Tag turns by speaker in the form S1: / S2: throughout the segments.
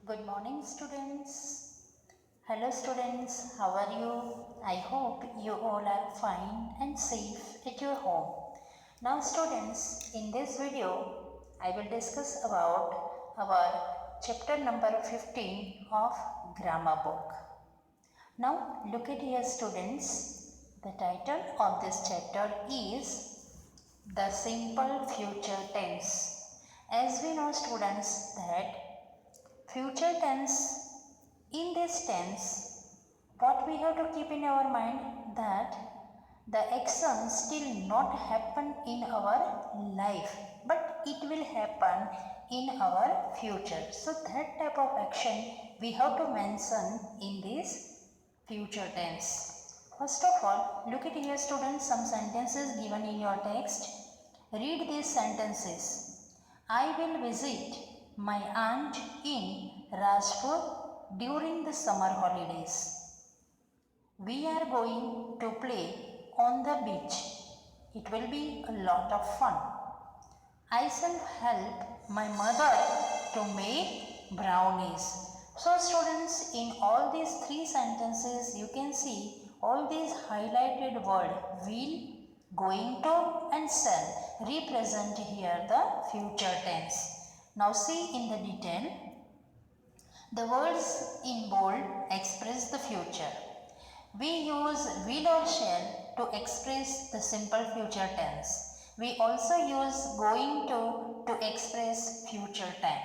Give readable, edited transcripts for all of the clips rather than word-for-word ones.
S1: Good morning, students. Hello, students. How are you? I hope you all are fine and safe at your home. Now, students, in this video, I will discuss about our chapter number 15 of grammar book. Now, look at here, students. The title of this chapter is The Simple Future Tense. As we know, students, that future tense, in this tense, what we have to keep in our mind that the action still not happen in our life, but it will happen in our future. So that type of action we have to mention in this future tense. First of all, look at here, students, some sentences given in your text. Read these sentences. I will visit my aunt in Rajpur during the summer holidays. We are going to play on the beach. It will be a lot of fun. I shall help my mother to make brownies. So students, in all these three sentences, you can see all these highlighted word will, going to and shall represent here the future tense. Now see in the detail. The words in bold express the future. We use will or shall to express the simple future tense. We also use going to express future time.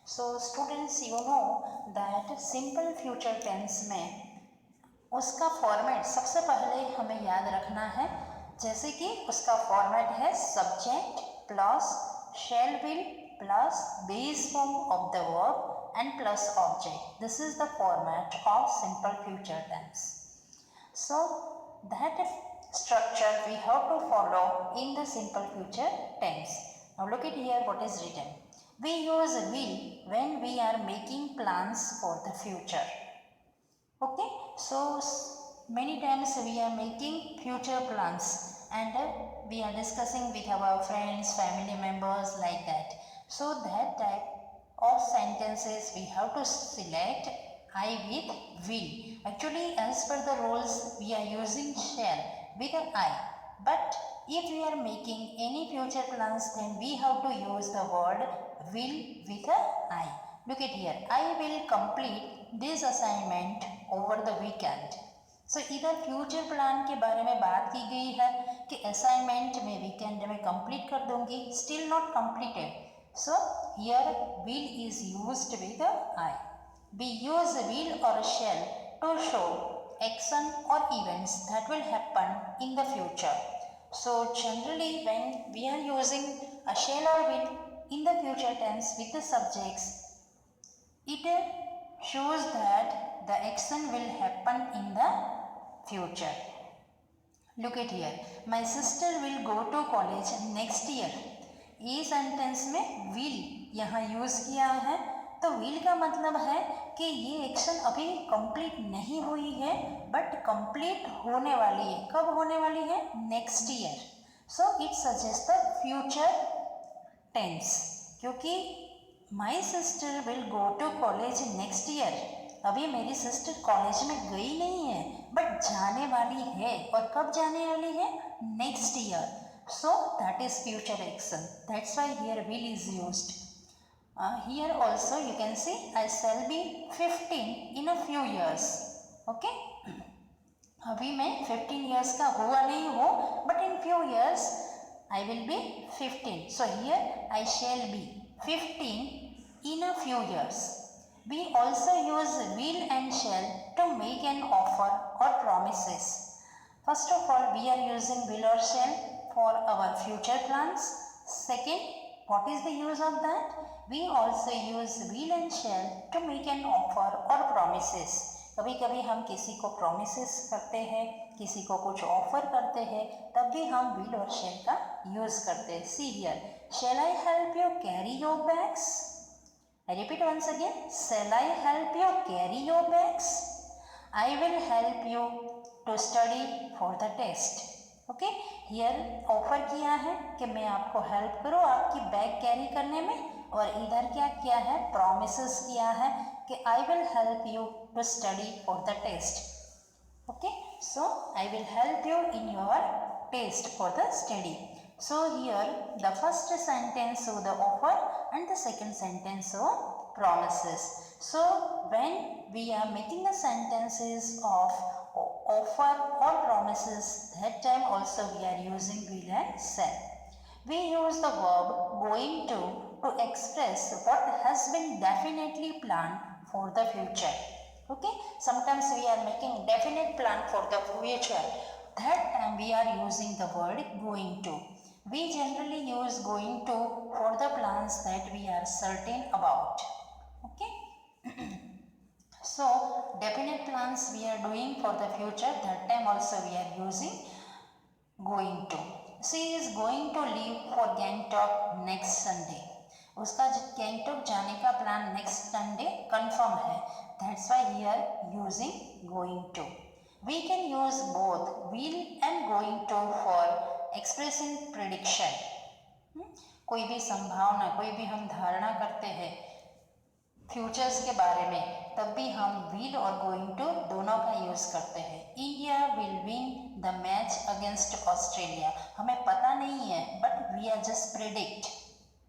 S1: So students, you know that simple future tense में उसका format सबसे पहले हमें याद रखना है, जैसे कि उसका फॉर्मेट है subject plus shell will plus base form of the verb and plus object. This is the format of simple future tense. So that structure we have to follow in the simple future tense. Now look at here what is written. We use will when we are making plans for the future. Okay, so many times we are making future plans and we are discussing with our friends, family members like that. So that type of sentences we have to select I with will. Actually, as per the rules, we are using shall with an I. But if we are making any future plans, then we have to use the word will with an I. Look at here. I will complete this assignment over the weekend. So इधर future plan के बारे में बात की गई है कि assignment में वीकेंड में कंप्लीट कर दूंगी, still not completed. So here will is used with the I. We use will or shall to show action or events that will happen in the future. So generally when we are using a shall or will in the future tense with the subjects, it shows that the action will happen in the future. Look at here. My sister will go to college next year. ये sentence में will यहाँ use किया है, तो will का मतलब है कि ये एक्शन अभी कंप्लीट नहीं हुई है बट कंप्लीट होने वाली है. कब होने वाली है? Next year. So it suggest the future tense, क्योंकि my sister will go to college next year. अभी मेरी सिस्टर कॉलेज में गई नहीं है बट जाने वाली है. और कब जाने वाली है? Next year. So that is future action. That's why here will is used. Here also you can see I shall be 15 in a few years. Okay. अभी मैं 15 years का हुआ नहीं हूँ, but in few years I will be 15. So here I shall be 15 in a few years. We also use will and shall to make an offer or promises. First of all, we are using will or shall for our future plans. Second, what is the use of that? We also use will and shall to make an offer or promises. कभी कभी हम किसी को promises करते हैं, किसी को कुछ offer करते हैं, तब भी हम will और shall का use करते हैं. See here, shall I help you carry your bags? I repeat once again, shall I help you carry your bags? I will help you to study for the test. Okay, here offer किया है कि मैं आपको help करूँ आपकी bag carry करने में, और इधर क्या किया है, promises किया है कि I will help you to study for the test. Okay, so I will help you in your test for the study. So here the first sentence show the offer and the second sentence show promises. So when we are making the sentences of offer or promises, that time also we are using will and shall. We use the verb going to express what has been definitely planned for the future. Okay, sometimes we are making definite plan for the future. That time we are using the word going to. We generally use going to for the plans that we are certain about. Okay. So definite plans we are doing for the future, that time also we are using going to. She is going to leave for Gangtok next Sunday. उसका गैंगटॉक जाने का plan next Sunday confirm है. That's why here using going to. We can use both will and going to for expressing prediction. कोई भी संभावना, कोई भी हम धारणा करते हैं फ्यूचर्स के बारे में, तब भी हम विल और गोइंग टू दोनों का यूज करते हैं. India will win the match against Australia. हमें पता नहीं है but we are just predict.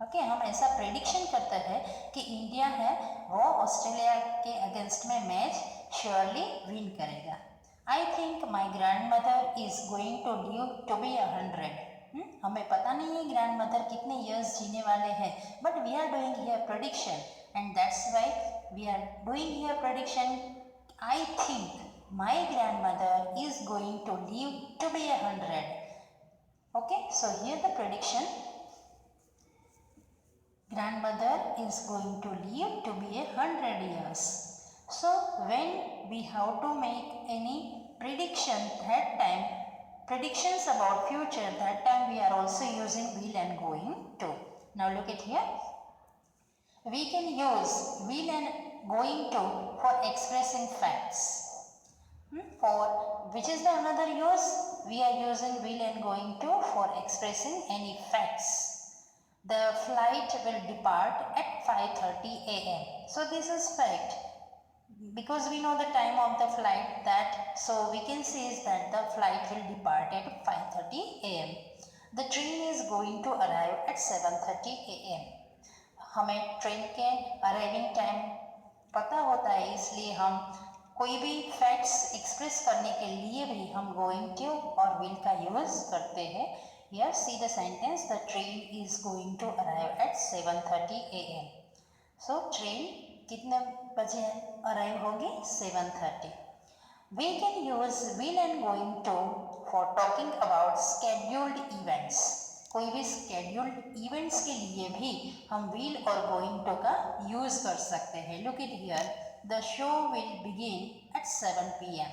S1: Okay, हम ऐसा प्रेडिक्शन करते हैं कि इंडिया है वो ऑस्ट्रेलिया के अगेंस्ट में मैच श्योरली विन करेगा. I think my grand mother is going to live to be 100. हमें पता नहीं है ग्रैंड मदर कितने ईयर्स जीने वाले हैं, but we are doing here prediction. And that's why we are doing here prediction. I think my grandmother is going to live to be 100. Okay, so here the prediction, grandmother is going to live to be 100 years. So when we have to make any prediction, that time predictions about future, that time we are also using will and going to. Now look at here. We can use will and going to for expressing facts. For which is the another use? We are using will and going to for expressing any facts. The flight will depart at 5:30 a.m. So this is fact. Because we know the time of the flight, that so we can say is that the flight will depart at 5:30 a.m. The train is going to arrive at 7:30 a.m. हमें train के arriving time पता होता है, इसलिए हम कोई भी facts express करने के लिए भी हम गोइंग टू और विल का यूज़ करते हैं. Here see the sentence, the train is going to arrive at 7:30 a.m. So train कितने बजे अराइव होगी? 7:30. We can use will and going to for talking about scheduled events. कोई भी scheduled events के लिए भी हम विल और गोइंग टू का यूज कर सकते हैं. Look it here, the show will begin eight 7 p.m.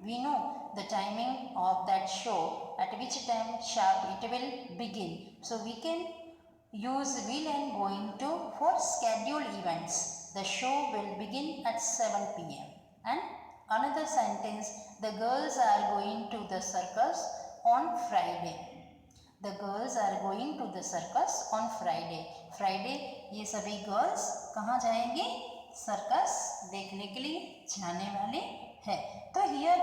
S1: We know the timing of that show, at which time sharp it will begin. So we can use will and going to for scheduled events. The show will begin at 7 p.m. And another sentence, the girls are going to the circus on Friday. The girls are going to the circus on Friday. Friday ये सभी girls कहाँ जाएंगी? Circus देखने के लिए जाने वाले हैं. तो here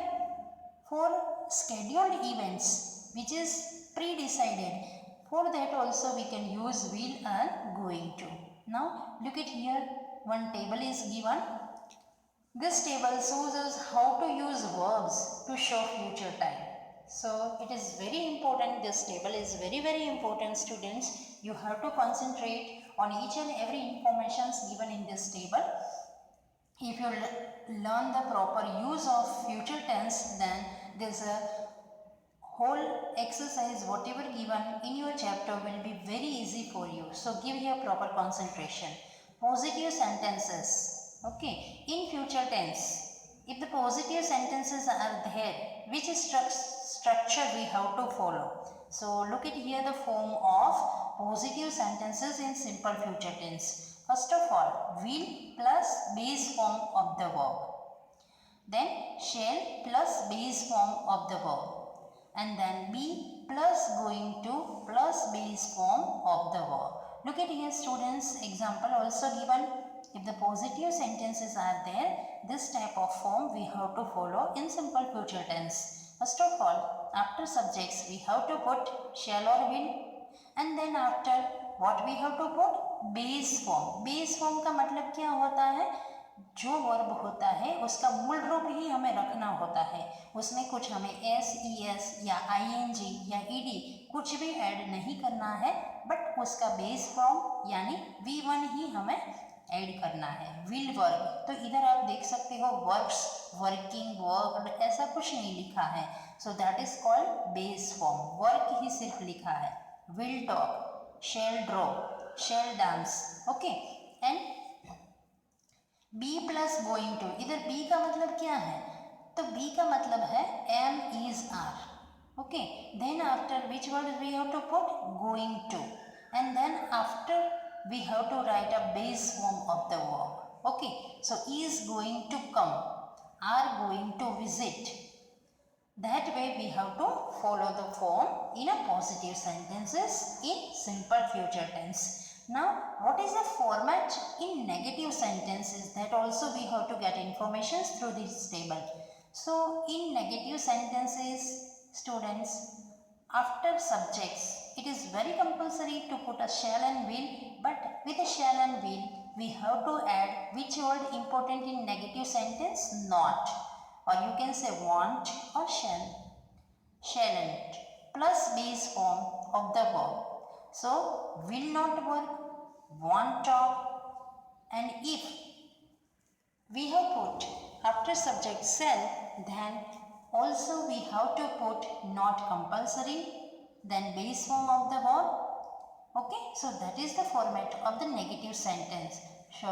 S1: for scheduled events which is pre-decided, for that also we can use will and going to. Now look at here, one table is given. This table shows us how to use verbs to show future time. So it is very important, this table is very important students. You have to concentrate on each and every information given in this table. If you learn the proper use of future tense, then this whole exercise whatever given in your chapter will be very easy for you. So give here proper concentration. Positive sentences. Okay, in future tense, if the positive sentences are there, which structure we have to follow? So look at here the form of positive sentences in simple future tense. First of all, will plus base form of the verb. Then shall plus base form of the verb. And then be plus going to plus base form of the verb. Look at here students, example also given. If the positive sentences are there, this type of form we have to follow in simple future tense. First of all, after subjects we have to put shall or will, and then after what we have to put base form. Base form का मतलब क्या होता है, जो verb होता है उसका मूल रूप ही हमें रखना होता है, उसमें कुछ हमें एस ई एस या आई एन जी या ई डी कुछ भी ऐड नहीं करना है, बट उसका बेस फॉर्म यानी V1 ही हमें ऐड करना है. विल वर्क, तो इधर आप देख सकते हो वर्क्स, वर्किंग, वर्कड ऐसा कुछ नहीं लिखा है, so that is called base form. Work ही सिर्फ लिखा है. Will talk, shall draw, shall dance. Okay, and B plus going to, इधर बी का मतलब क्या है, तो बी का मतलब है am is are. Okay, then after which word we have to put going to, and then after we have to write a base form of the verb. Okay, so is going to come, are going to visit. That way we have to follow the form in a positive sentences in simple future tense. Now what is the format in negative sentences, that also we have to get information through this table. So in negative sentences students, after subjects it is very compulsory to put a shall and will, but with a shall and will we have to add which word important in negative sentence, not, or you can say want or shall, shalln't, plus base form of the verb. So will not work, want talk, and if we have put after subject shall, then also we have to put not compulsory, then base form of the verb. Okay, so that is the format of the negative sentence. So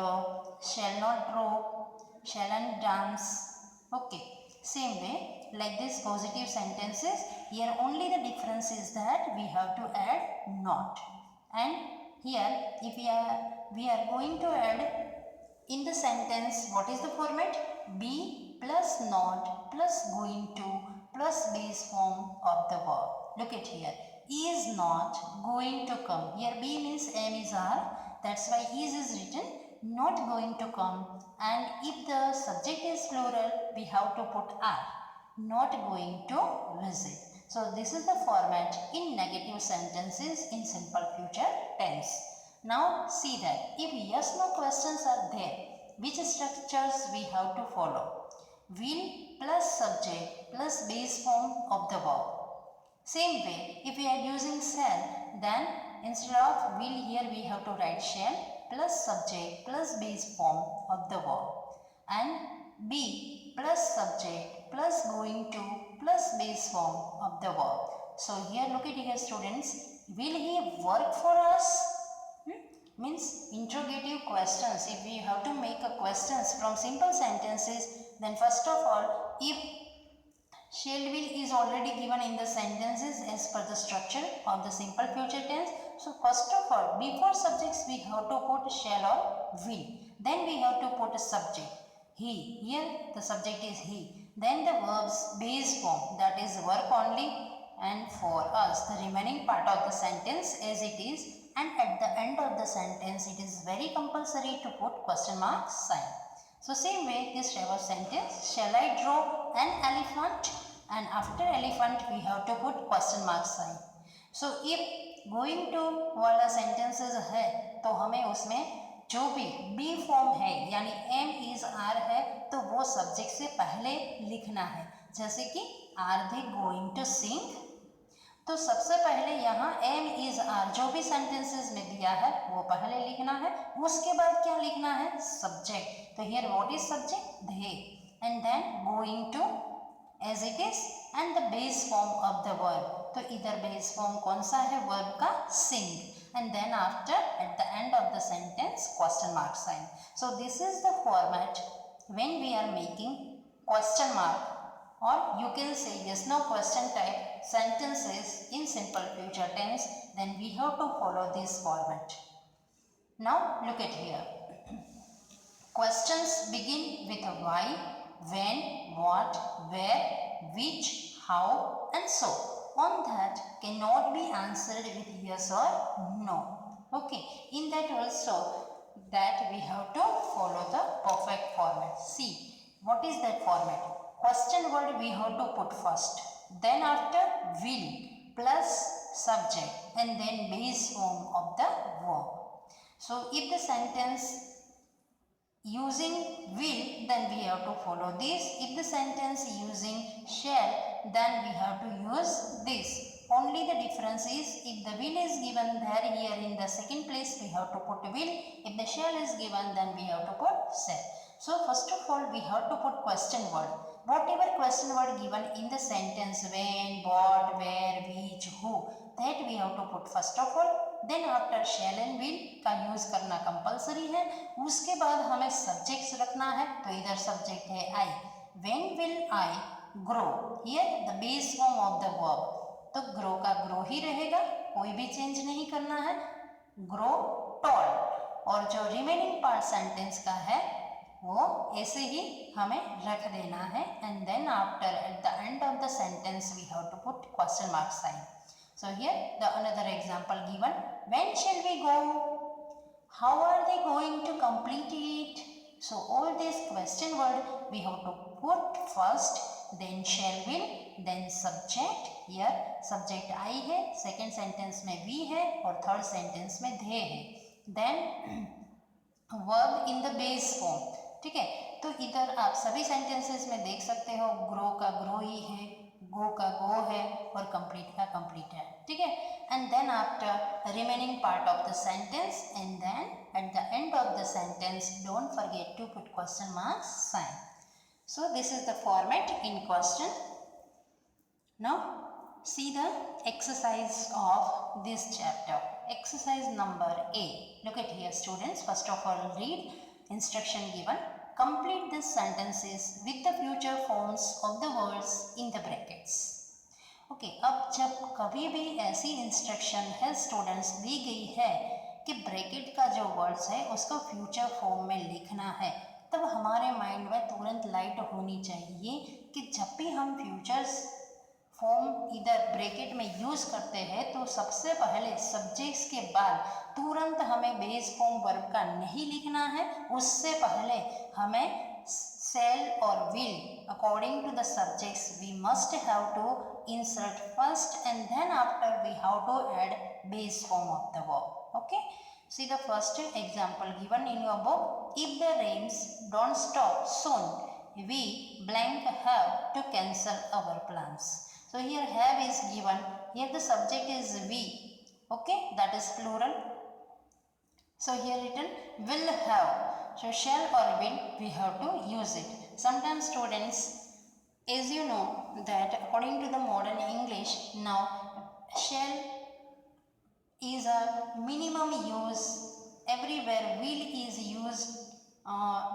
S1: shall not draw, shalln't dance. Okay, same way like this positive sentences, here only the difference is that we have to add not, and here if we are going to add in the sentence, what is the format? Be plus not plus going to plus base form of the verb. Look at here, is not going to come. Here be means am is are, that's why is written, not going to come, and if the subject is plural we have to put are, not going to visit. So this is the format in negative sentences in simple future tense. Now see that if yes no questions are there, which structures we have to follow? Will plus subject plus base form of the verb. Same way, if we are using shall, then instead of will here we have to write shall plus subject plus base form of the verb, and be plus subject plus going to plus base form of the verb. So here look at here students, will he work for us? Means interrogative questions. If we have to make a questions from simple sentences, then first of all, if shall will is already given in the sentences as per the structure of the simple future tense. So first of all, before subjects we have to put shall or will. Then we have to put a subject. He. Here the subject is he. Then the verbs base form, that is work only, and for us the remaining part of the sentence as it is, and at the end of the sentence it is very compulsory to put question mark sign. So same way this type of sentence, shall I draw an elephant, and after elephant we have to put question mark sign. So if going to वाला sentences है तो हमें उसमें जो भी B form है यानी M is are है तो वो सब्जेक्ट से पहले लिखना है. जैसे कि are they going to sing, तो सबसे पहले यहाँ एम इज आर जो भी सेंटेंसेस में दिया है वो पहले लिखना है. उसके बाद क्या लिखना है? सब्जेक्ट. तो here what is subject? They, and then going to as it is and the base form of the verb. तो इधर बेस फॉर्म कौन सा है? वर्ब का sing. And then after at the end of the sentence question mark sign. So this is the format when we are making question mark or you can say yes no question type sentences in simple future tense, then we have to follow this format. Now look at here. Questions begin with a why, when, what, where, which, how and so. On that cannot be answered with yes or no. Okay, in that also that we have to follow the perfect format. See, what is that format? Question word we have to put first. Then after will plus subject and then base form of the verb. So if the sentence using will, then we have to follow this. If the sentence using shall, then we have to use this. Only the difference is if the will is given there, here in the second place we have to put will. If the shall is given, then we have to put shall. So first of all we have to put question word. Whatever question word given in the sentence, when, what, where, which, who, that we have to put first of all. Then after shall and will का use करना compulsory है. उसके बाद हमें subjects रखना है. तो इधर सब्जेक्ट है I. When will I grow, here the base form of the verb. तो ग्रो का ग्रो ही रहेगा, कोई भी चेंज नहीं करना है. Grow tall. और जो रिमेनिंग पार्ट सेंटेंस का है वो ऐसे ही हमें रख देना है. And then after at the end of the sentence we have to put question mark sign. So here the another example given. When shall we go? How are they going to complete it? So all these question word we have to put first, then shall will, then subject. Here subject I है, second sentence में we है और third sentence में they है. Then verb in the base form. ठीक है, तो इधर आप सभी sentences में देख सकते हो grow का grow ही है, गो का गो है और कंप्लीट का कंप्लीट है. ठीक है. And then after remaining part of the sentence and then at the end of the sentence don't forget to put question mark sign. So this is the format in question. Now see the exercise of this chapter. Exercise number A. Look at here students. First of all read instruction given. Complete the sentences with the future forms of the words in the brackets. Okay, अब जब कभी भी ऐसी instruction है students दी गई है कि bracket का जो वर्ड्स है उसको फ्यूचर फॉर्म में लिखना है, तब हमारे माइंड में तुरंत लाइट होनी चाहिए कि जब भी हम फ्यूचर्स फॉर्म इधर ब्रैकेट में यूज़ करते हैं तो सबसे पहले सब्जेक्ट्स के बाद तुरंत हमें बेस फॉर्म वर्ब का नहीं लिखना है. उससे पहले हमें shall और will according to the subjects we must have to insert first and then after we have to add base form of the verb. Okay, see the first example given in your book. If the rains don't stop soon we blank have to cancel our plans. So here have is given, here the subject is we. Okay, that is plural. So here written will have. So shall or will we have to use it. Sometimes students, as you know that according to the modern English now shall is a minimum use. Everywhere will is used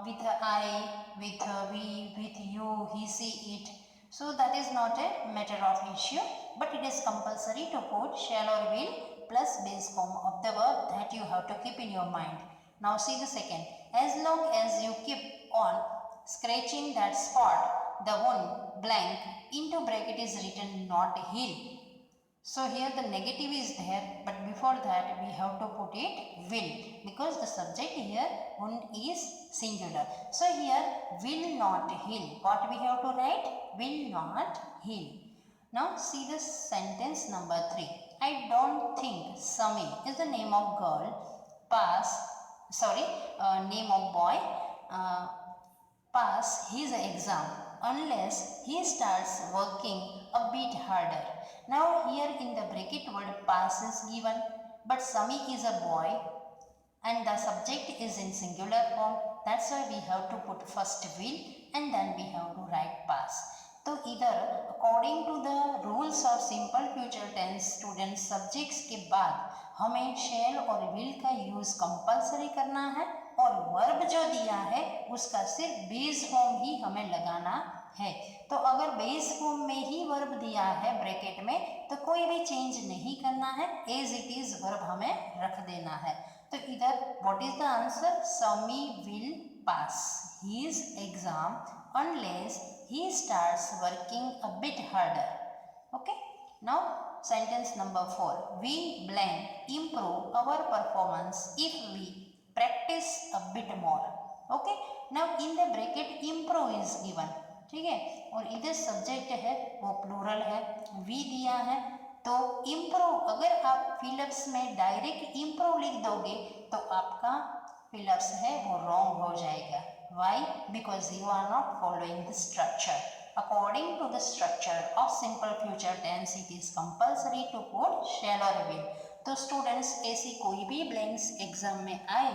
S1: with I, with we, with you, he, she, it. So that is not a matter of issue, but it is compulsory to put shall or will plus base form of the verb. That you have to keep in your mind. Now see the second. As long as you keep on scratching that spot, the one blank into bracket is written not heal. So here the negative is there, but before that we have to put it will, because the subject here one is singular. So here will not heal. What we have to write? Will not heal. Now see the sentence number 3. I don't think Sami is the name of girl. Name of boy. Pass his exam unless he starts working a bit harder. Now here in the bracket word pass is given, but Sami is a boy and the subject is in singular form. That's why we have to put first will and then we have to write pass. तो इधर according to the rules of simple future tense student subjects के बाद हमें शैल और will का use compulsory करना है और वर्ब जो दिया है उसका सिर्फ बेस फॉर्म ही हमें लगाना है. तो अगर बेस फॉर्म में ही वर्ब दिया है ब्रैकेट में तो कोई भी चेंज नहीं करना है, एज इट इज वर्ब हमें रख देना है. तो इधर व्हाट इज द आंसर? समी will pass his exam unless he starts working a bit harder. Okay, now sentence number 4. We blank improve our performance if we practice a bit more. Okay. Now in the bracket improve is given. ठीक है, और इधर subject है वो plural है, we दिया है, तो इम्प्रूव अगर आप फिलअप्स में डायरेक्ट इम्प्रूव लिख दोगे तो आपका फिलअप्स है वो रॉन्ग हो जाएगा. Why? Because you are not following the structure. According to the structure of simple future tense, it is compulsory to put shall or will. तो स्टूडेंट्स ऐसी कोई भी ब्लैंक्स एग्जाम में आए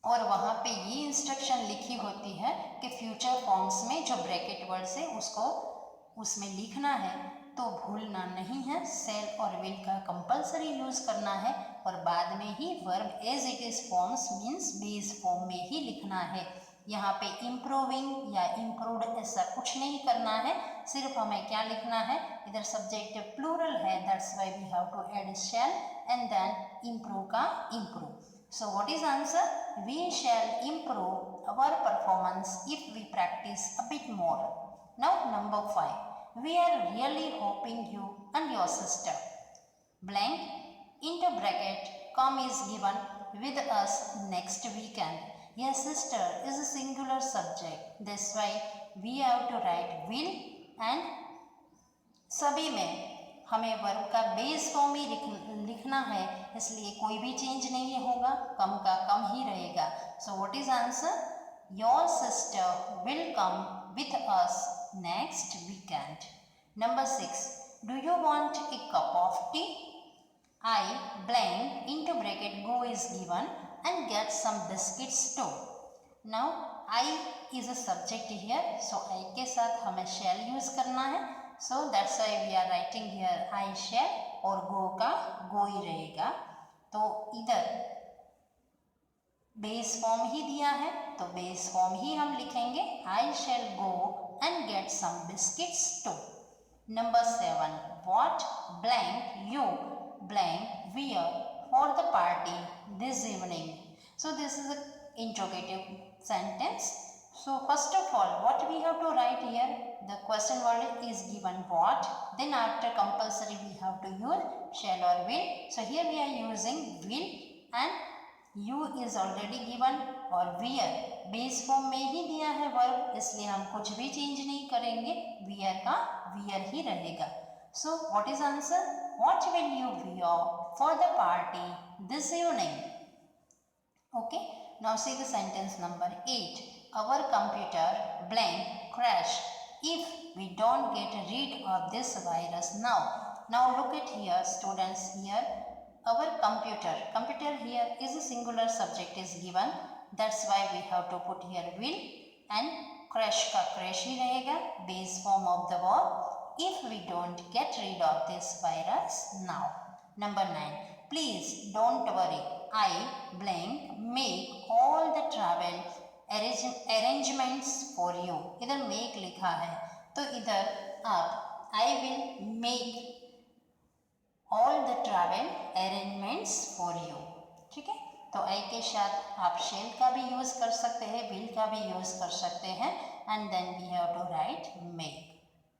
S1: और वहाँ पे ये इंस्ट्रक्शन लिखी होती है कि फ्यूचर फॉर्म्स में जो ब्रैकेट वर्ड्स है उसको उसमें लिखना है, तो भूलना नहीं है. सेल और विल का कंपलसरी यूज़ करना है और बाद में ही verb as it is forms means base form में ही लिखना है. यहाँ पे इम्प्रूविंग या इम्प्रूव्ड ऐसा कुछ नहीं करना है, सिर्फ हमें क्या लिखना है, इधर सब्जेक्ट प्लूरल है, that's why we have to add shall and then improve का improve. So what is answer? We shall improve our performance if we practice a bit more. Now number 5. We are really hoping you and your sister blank into bracket come is given with us next weekend. Your sister is a singular subject. That's why we have to write will and सभी में हमें verb का base form ही लिखना है, इसलिए कोई भी change नहीं होगा, कम का कम ही रहेगा. So what is answer? Your sister will come with us next weekend. Number 6. Do you want a cup of tea? I blank into bracket go is given and get some biscuits too. Now I is a subject here, so I के साथ हमें shall use करना है. So that's why we are writing here I shall और go का go ही रहेगा. तो इधर बेस फॉर्म ही दिया है तो बेस फॉर्म ही हम लिखेंगे I shall go and get some biscuits too. Number 7. What blank you blank wear for the party this evening? So this is an interrogative sentence. So first of all, what we have to write here? The question word is given what. Then after compulsory we have to use shall or will. So here we are using will and you is already given और wear base form में ही दिया है verb, इसलिए हम कुछ भी change नहीं करेंगे, wear का wear ही रहेगा. So what is answer? What will you wear for the party this evening? Okay. Now see the sentence number 8. Our computer blank crash if we don't get rid of this virus now. Now look at here students, here our computer here is a singular subject is given, that's why we have to put here will and crash का crash ही रहेगा, base form of the verb if we don't get rid of this virus now. Number 9. Please don't worry, I blank make all the travel arrangements for you. इधर make लिखा है तो इधर आप I will make all the travel arrangements for you. ठीक है, तो I के साथ आप shall का भी यूज कर सकते हैं, will का भी यूज कर सकते हैं and then we have to write make.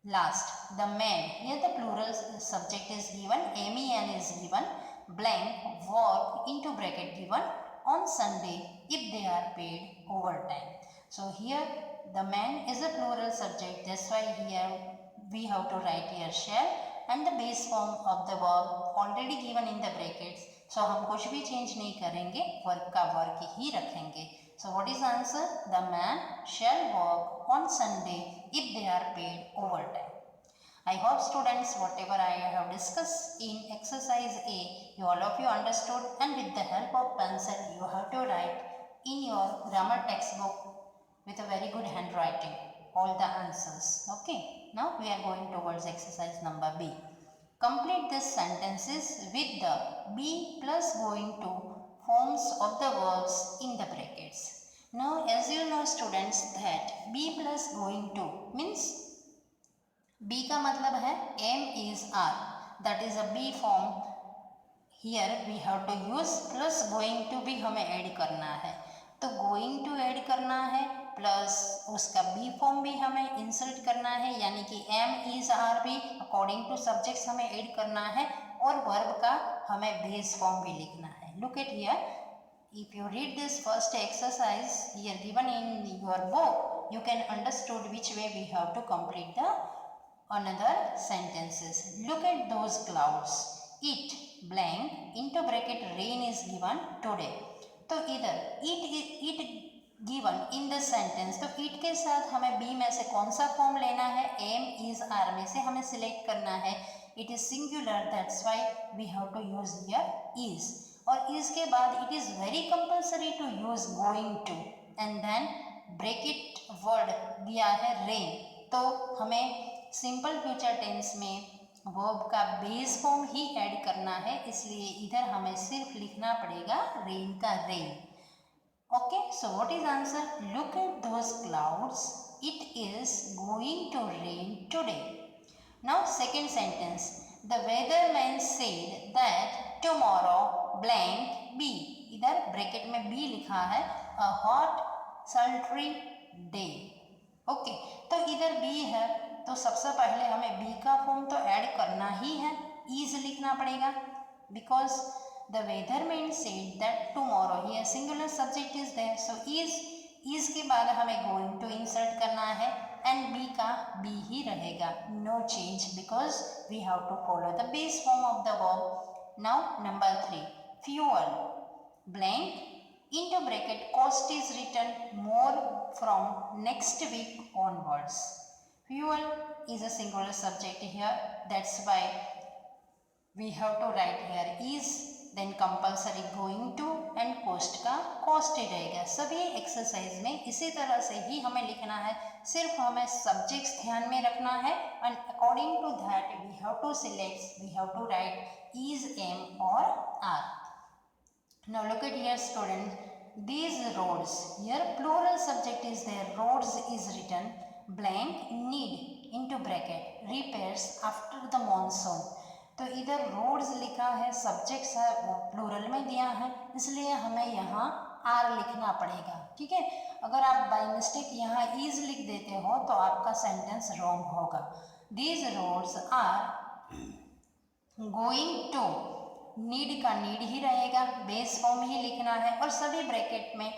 S1: Last, the man, here the plural subject is given, MEN is given, blank work into bracket given on Sunday if they are paid overtime. So here the man is a plural subject, that's why here we have to write here shall and the base form of the verb already given in the brackets. So हम कुछ भी change नहीं करेंगे, work का work ही रखेंगे. So what is answer? The man shall work on Sunday if they are paid overtime. I hope students whatever I have discussed in exercise A, you all of you understood, and with the help of pencil you have to write in your grammar textbook with a very good handwriting all the answers. Okay, now we are going towards exercise number B. Complete these sentences with the be plus going to forms of the verbs in the brackets. Now as you know students that be plus going to means B का मतलब है am is are, that is a B form. Here we have to use plus going to भी हमें add करना है, तो going to add करना है प्लस उसका बी फॉर्म भी हमें इंसर्ट करना है, यानी कि एम इज आर भी अकॉर्डिंग टू सब्जेक्ट्स हमें ऐड करना है, और वर्ब का हमें बेस फॉर्म भी लिखना है। Look at here, if you read this first exercise here given in your book, you can understood which way we have to complete the another sentences. Look at those clouds. It blank into bracket rain is given today. तो इधर it given in the sentence, तो it के साथ हमें B में से कौन सा फॉर्म लेना है? am is are में से हमें सिलेक्ट करना है। It is singular, that's why we have to use here is, और इसके बाद it is very compulsory to use going to, and then bracket word दिया है रेन, तो हमें सिंपल फ्यूचर टेंस में वर्ब का बेस फॉर्म ही ऐड करना है, इसलिए इधर हमें सिर्फ लिखना पड़ेगा रेन का rain. Okay, so what is answer? Look at those clouds, it is going to rain today. Now second sentence, the weatherman said that tomorrow blank be, इधर ब्रैकेट में बी लिखा है, a hot sultry day. Okay, तो इधर B है, तो सबसे पहले हमें बी का फॉर्म तो ऐड करना ही है, इज लिखना पड़ेगा, because the weatherman said that tomorrow, here singular subject is there, so is के बाद हमें गोइंग टू इंसर्ट करना है, एंड बी का बी ही रहेगा, no change, because we have to follow the base form of the verb. Now number 3, fuel blank into bracket cost is written more from next week onwards. Fuel is a singular subject here, that's why we have to write here is, then compulsory going to, and cost का cost ही रहेगा। सभी exercise में इसी तरह से ही हमें लिखना है, सिर्फ हमें सब्जेक्ट्स ध्यान में रखना है, and according to that we have to select, we have to write is, am or are. Now look at here student, these roads, here plural subject is there, roads is written, blank need into bracket repairs after the monsoon, तो इधर roads लिखा है, subjects है वो plural में दिया है, इसलिए हमें यहाँ आर लिखना पड़ेगा। ठीक है, अगर आप बाय मिस्टेक यहाँ is लिख देते हो तो आपका सेंटेंस रॉन्ग होगा। These roads are going to, need का नीड ही रहेगा, बेस फॉर्म ही लिखना है, और सभी ब्रैकेट में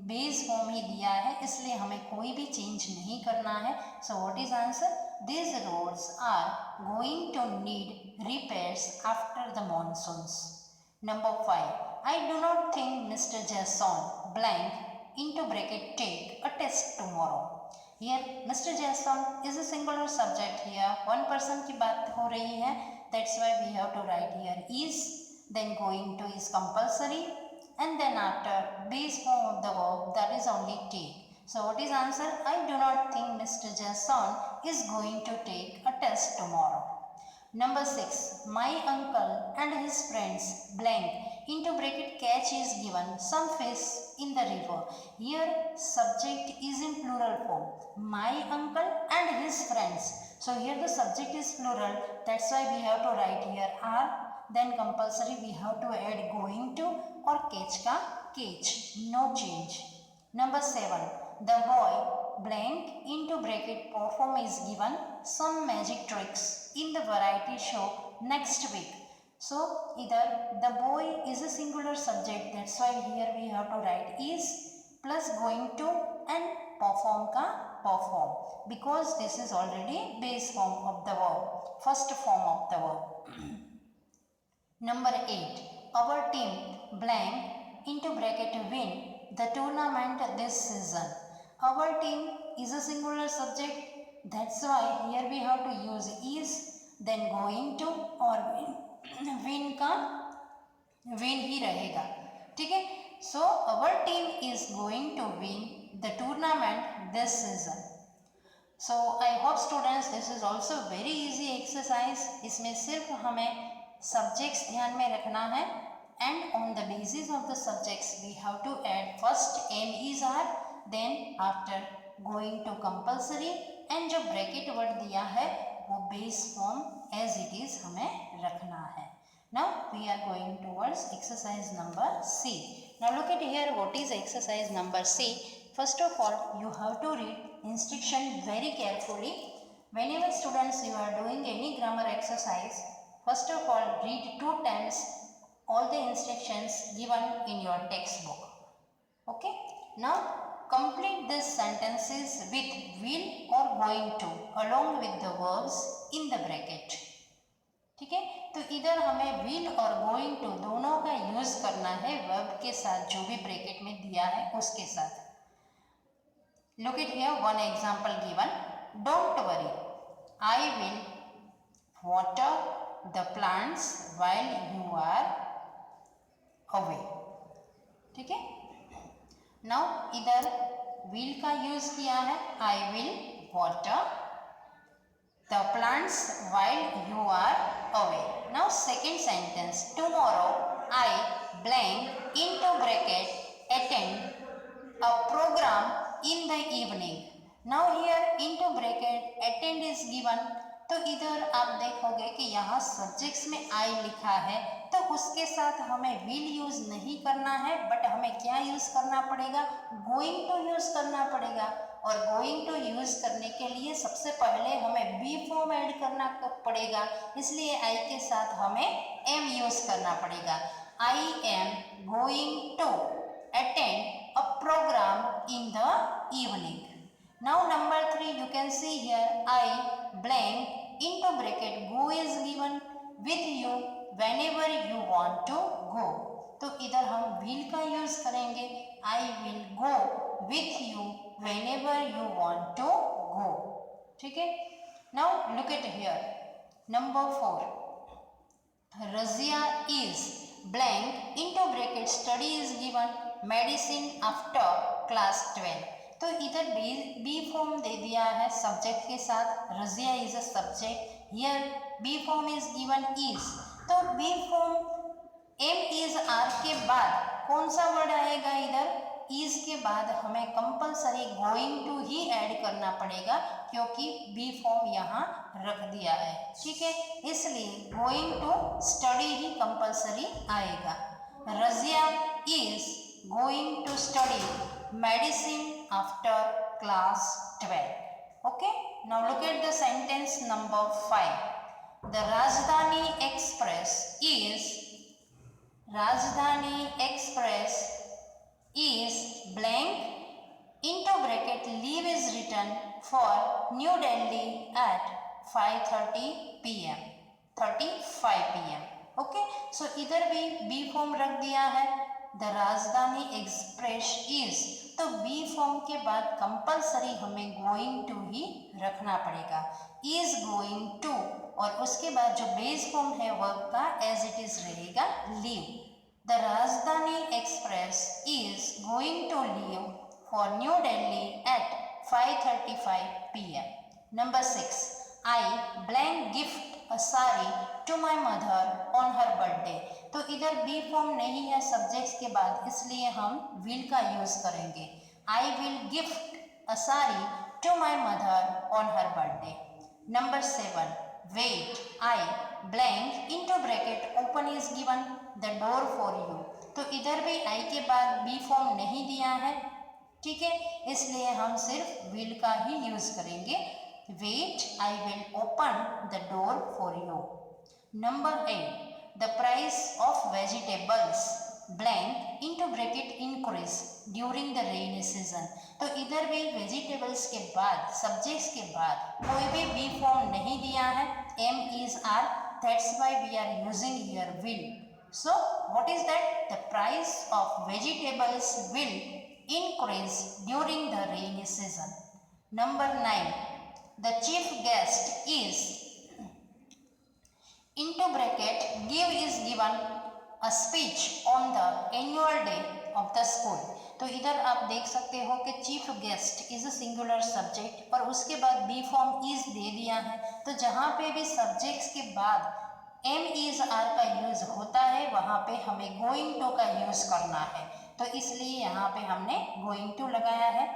S1: बेस फॉर्म ही दिया है, इसलिए हमें कोई भी चेंज नहीं करना है। So what is answer? This roads are going to need repairs after the monsoons. Number 5, I do not think mister Jason blank into bracket take a test tomorrow. Here Mr. Jason is a singular subject here, one person की बात हो रही है, that's why we have to write here is, then going to is compulsory, and then after base form of the verb, that is only take. So what is answer? I do not think Mr. Jason is going to take a test tomorrow. Number 6, my uncle and his friends blank into bracket catch is given some fish in the river. Here subject is in plural form, my uncle and his friends. So here the subject is plural, that's why we have to write here are, then compulsory we have to add going to or catch ka catch, no change. Number 7, the boy blank into bracket perform is given some magic tricks in the variety show next week. So either the boy is a singular subject, that's why here we have to write is plus going to and perform ka perform, because this is already base form of the verb, first form of the verb. Number 8, our team blank into bracket win the tournament this season. Our team is a singular subject, that's why here we have to use is, then going to or win का win ही रहेगा। ठीक है, so our team is going to win the tournament this season. So I hope students this is also very easy exercise, इसमें सिर्फ हमें subjects ध्यान में रखना है, and on the basis of the subjects we have to add first am is are, then after going to compulsory, and जो bracket word दिया है वो base form as it is हमें रखना है। Now we are going towards exercise number C. Now look at here, what is exercise number C? First of all, you have to read instruction very carefully. Whenever students you are doing any grammar exercise, first of all read 2 times all the instructions given in your textbook. Okay. Now complete these sentences with will or going to along with the verbs in the bracket. ठीक है, तो इधर हमें will और going to दोनों का use करना है वर्ब के साथ, जो भी ब्रैकेट में दिया है उसके साथ. Look at here, one example given. Don't worry, I will water the plants while you are away. ठीक है. Now इधर will का यूज किया है, I will water the plants while you are away. Now second sentence, tomorrow I blank into bracket attend a program in the evening. Now here into bracket attend is given. तो इधर आप देखोगे कि यहाँ subjects में आई लिखा है, तो उसके साथ हमें विल यूज नहीं करना है, बट हमें क्या यूज करना पड़ेगा, गोइंग टू यूज करना पड़ेगा. और गोइंग टू यूज करने के लिए सबसे पहले हमें बी फॉर्म ऐड करना पड़ेगा, इसलिए आई के साथ हमें एम यूज करना पड़ेगा. I am going to attend a programme in the evening. Now number 3, you can see here I blank into bracket go is given with you whenever you want to go. तो इधर हम will का use करेंगे, I will go with you whenever you want to go. ठीक है. Now look at here, number 4, Razia is blank into bracket study is given medicine after class 12. तो इधर B form दे दिया है सब्जेक्ट के साथ, Razia is a subject, here be form is given is. तो be form am is are के बाद कौन सा वर्ड आएगा, इधर इज के बाद हमें कंपलसरी गोइंग टू ही ऐड करना पड़ेगा, क्योंकि बी फॉर्म यहाँ रख दिया है. ठीक है, इसलिए गोइंग टू स्टडी ही कंपलसरी आएगा. Razia is going to study medicine after class 12. Okay, now look at the sentence number 5. The Rajdhani Express is blank into bracket leave is written for New Delhi at 5:30 p.m. 35 p.m. Okay, so इधर भी B form रख दिया है. The Rajdhani express is, तो be form के बाद compulsory हमें going to ही रखना पड़ेगा. इज गोइंग टू और उसके बाद जो बेस फॉर्म है वर्ब का एज इट इज रहेगा leave. The Rajdhani express is going to leave for New Delhi at 5:35 p.m. Number 6, I blank gift a sari to my mother on her birthday. तो इधर B form नहीं है सब्जेक्ट्स के बाद, इसलिए हम विल का यूज करेंगे. I will gift a sari to my mother on her birthday. Number 7, wait I blank into bracket open is given the door for you. तो इधर भी आई के बाद बी फॉर्म नहीं दिया है. ठीक है, इसलिए हम सिर्फ विल का ही यूज करेंगे. Wait I will open the door for you. Number 8, the price of vegetables blank into bracket increase during the rainy season. तो इधर भी वेजिटेबल्स के बाद सब्जेक्ट्स के बाद कोई भी बी फॉर्म नहीं दिया है, am is are, that's why we are using here will. So what is that? The price of vegetables will increase during the rainy season. Number 9, the chief guest is into bracket give is given a speech on the annual day of the school. तो इधर आप देख सकते हो कि chief guest is a singular subject और उसके बाद बी फॉर्म इज दे दिया है. तो जहाँ पे भी सब्जेक्ट्स के बाद एम इज आर का यूज होता है वहाँ पे हमें गोइंग टू का यूज करना है, तो इसलिए यहाँ पे हमने गोइंग टू लगाया है.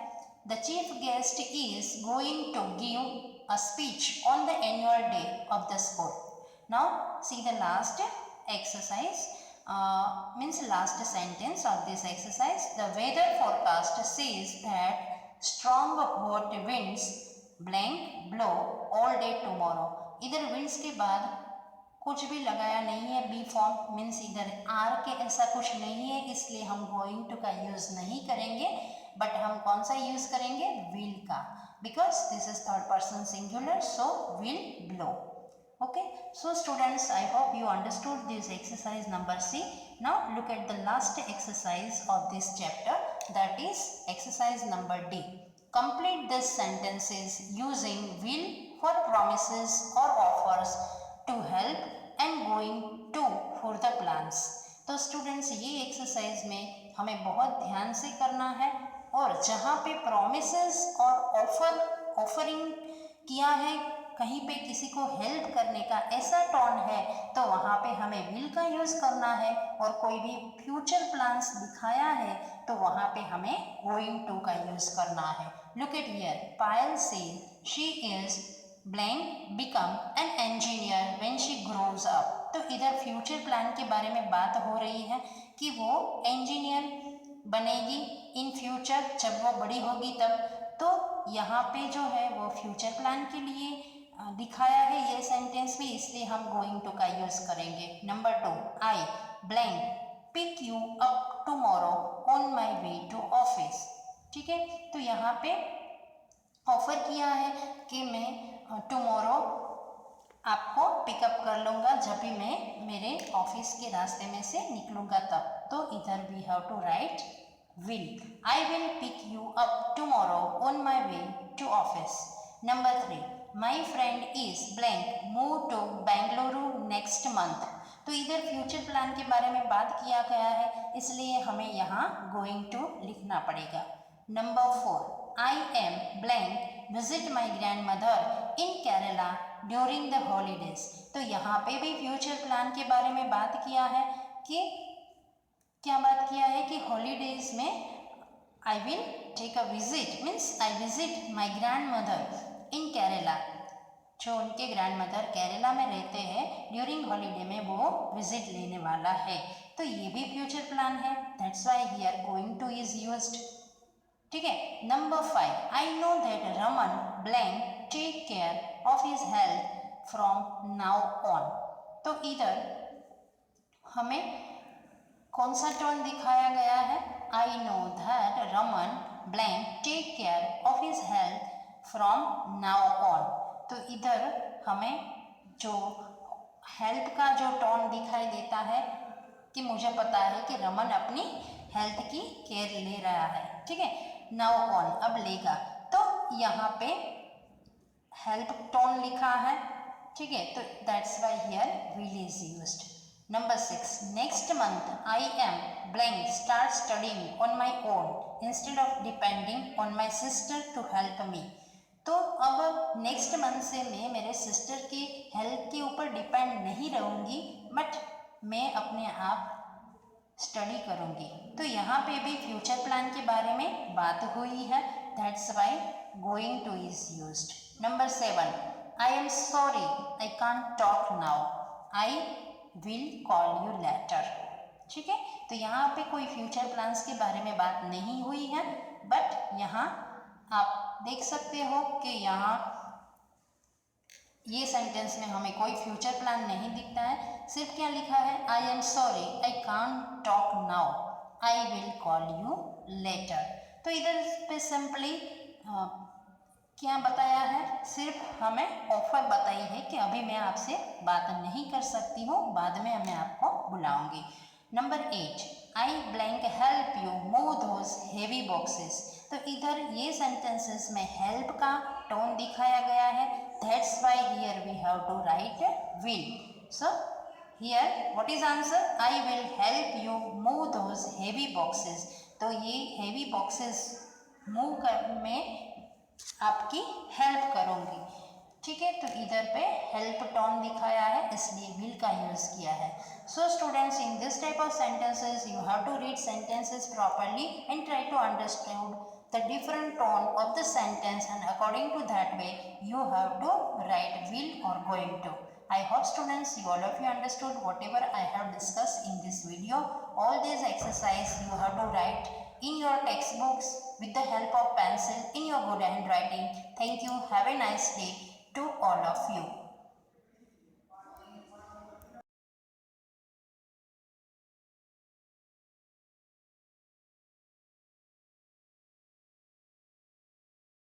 S1: The chief guest is going to give a speech on the annual day of the school. Now see the last exercise. means last sentence of this exercise. The weather forecast says that strong hot winds blank blow all day tomorrow. इधर winds के बाद कुछ भी लगाया नहीं है, B form means इधर are के ऐसा कुछ नहीं है, इसलिए हम गोइंग टू का यूज नहीं करेंगे, बट हम कौन सा यूज करेंगे, विल का, because this is third person singular, so will blow. Okay, so students, I hope you understood this exercise number C. Now look at the last exercise of this chapter, that is exercise number D. Complete these sentences using will for promises or offers to help and going to for the plans. तो students ये exercise में हमें बहुत ध्यान से करना है, और जहाँ पे प्रोमिसेस और ऑफरिंग किया है, कहीं पे किसी को हेल्प करने का ऐसा टोन है, तो वहाँ पे हमें विल का यूज़ करना है, और कोई भी फ्यूचर प्लान्स दिखाया है तो वहाँ पे हमें गोइंग टू का यूज़ करना है. Look at here, Payal said she is blank become an engineer when she grows up. तो इधर फ्यूचर प्लान के बारे में बात हो रही है कि वो इंजीनियर बनेगी इन फ्यूचर, जब वो बड़ी होगी तब. तो यहाँ पे जो है वो फ्यूचर प्लान के लिए दिखाया है ये सेंटेंस भी, इसलिए हम गोइंग टू का यूज करेंगे. Number 2, I blank pick you up tomorrow on my way to office. ठीक है, तो यहाँ पे ऑफर किया है कि मैं टुमारो आपको पिकअप कर लूँगा जब भी मैं मेरे ऑफिस के रास्ते में से निकलूँगा तब. तो इधर we have to write will. I will pick you up tomorrow on my way to office. Number 3, my friend is blank move to Bengaluru next month. तो इधर फ्यूचर प्लान के बारे में बात किया गया है, इसलिए हमें यहाँ going to लिखना पड़ेगा. Number 4, I am blank visit my grandmother in Kerala during the holidays. तो यहाँ पे भी फ्यूचर प्लान के बारे में बात किया है कि क्या बात किया है कि हॉलीडेज में I will take a visit, means I visit my grand mother in Kerala. जो उनके ग्रैंड मदर केरला में रहते हैं, ड्यूरिंग हॉलीडे में वो विजिट लेने वाला है. तो ये भी फ्यूचर प्लान है, that's why here going to is used. ठीक है. Number 5, I know that Raman blank take care of his health from now on. तो इधर हमें कौन सा टोन दिखाया गया है, I know that Raman blank take care of his health from now on. तो इधर हमें जो हेल्प का जो टोन दिखाई देता है कि मुझे पता है कि रमन अपनी हेल्थ की केयर ले रहा है. ठीक है, नाउ ऑन अब लेगा, तो यहाँ पे हेल्प टोन लिखा है. ठीक है, तो that's why here will is used. Number 6, next month I am blank start studying on my own instead of depending on my sister to help me. तो अब नेक्स्ट मंथ से मैं मेरे सिस्टर की हेल्प के ऊपर डिपेंड नहीं रहूँगी, बट मैं अपने आप स्टडी करूँगी. तो यहाँ पे भी फ्यूचर प्लान के बारे में बात हुई है, that's Y going to is used. Number 7, I am sorry I can't talk now, I will call you later. ठीक है, तो यहाँ पे कोई फ्यूचर प्लान्स के बारे में बात नहीं हुई है, बट यहाँ आप देख सकते हो कि यहाँ ये सेंटेंस में हमें कोई फ्यूचर प्लान नहीं दिखता है, सिर्फ क्या लिखा है, I am sorry I can't talk now, I will call you later. तो इधर पे सिंपली क्या बताया है, सिर्फ हमें ऑफर बताई है कि अभी मैं आपसे बात नहीं कर सकती हूँ, बाद में मैं आपको बुलाऊंगी. Number 8, I blank help you move those heavy boxes. तो इधर ये सेंटेंसेस में हेल्प का टोन दिखाया गया है, that's why here we have to write will. So here what is answer, I will help you move those heavy boxes. तो ये हेवी बॉक्सेस मूव कर में आपकी हेल्प करूँगी. ठीक है, तो इधर पे हेल्प टोन दिखाया है, इसलिए विल का यूज़ किया है. So students, in this type of sentences you have to read sentences properly and try to understand the different tone of the sentence, and according to that way you have to write will or going to. I hope students, you all of you understood whatever I have discussed in this video. All these exercises you have to write in your textbooks with the help of pencil in your good handwriting. Thank you. Have a nice day to all of you.